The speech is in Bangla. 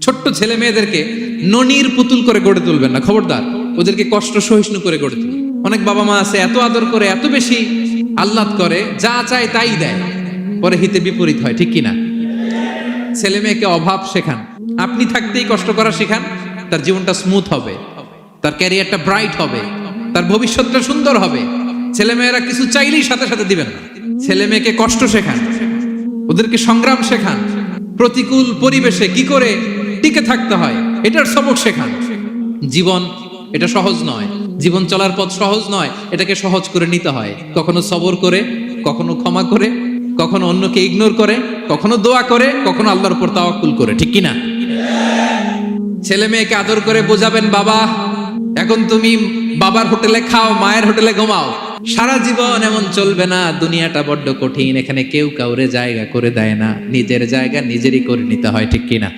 ছোট্ট ছেলে মেয়েদেরকে ননির পুতুল করে গড়ে তুলবেন না, খবরদার। ওদেরকে কষ্ট সহিষ্ণু করে গড়ে তুলবেন। অনেক বাবা মা আছে এত আদর করে, এত বেশি আহ্লাদ করে, যা চায় তাই দেয়, পরে হিতে বিপরীত হয়, ঠিক কিনা? ছেলে মেয়েকে অভাব শেখান, আপনি থাকতেই কষ্ট করা শেখান, তার জীবনটা স্মুথ হবে, তার ক্যারিয়ারটা ব্রাইট হবে, তার ভবিষ্যৎটা সুন্দর হবে। ছেলে মেয়েরা কিছু চাইলেই সাথে সাথে দিবেন না। ছেলে মেয়েকে কষ্ট শেখান, ওদেরকে সংগ্রাম শেখান, প্রতিকূল পরিবেশে কি করে টিকে থাকতে হয় এটার সবক শেখান। জীবন এটা সহজ নয়, জীবন চলার পথ সহজ নয়, এটাকে সহজ করে নিতে হয়। কখনো সবর করে, কখনো ক্ষমা করে, কখনো অন্যকে ইগনোর করে, কখনো দোয়া করে, কখনো আল্লাহর উপর তাওয়াক্কুল করে, ঠিক কিনা? ছেলে মেয়েকে আদর করে বোঝাবেন, বাবা এখন তুমি বাবার হোটেলে খাও, মায়ের হোটেলে ঘুমাও। সারা জীবন এমন চলবে না, দুনিয়াটা বড্ড কঠিন, এখানে কেউ কাউরে জায়গা করে দেয় না, নিজের জায়গা নিজেরই করে নিতে হয়, ঠিক কিনা?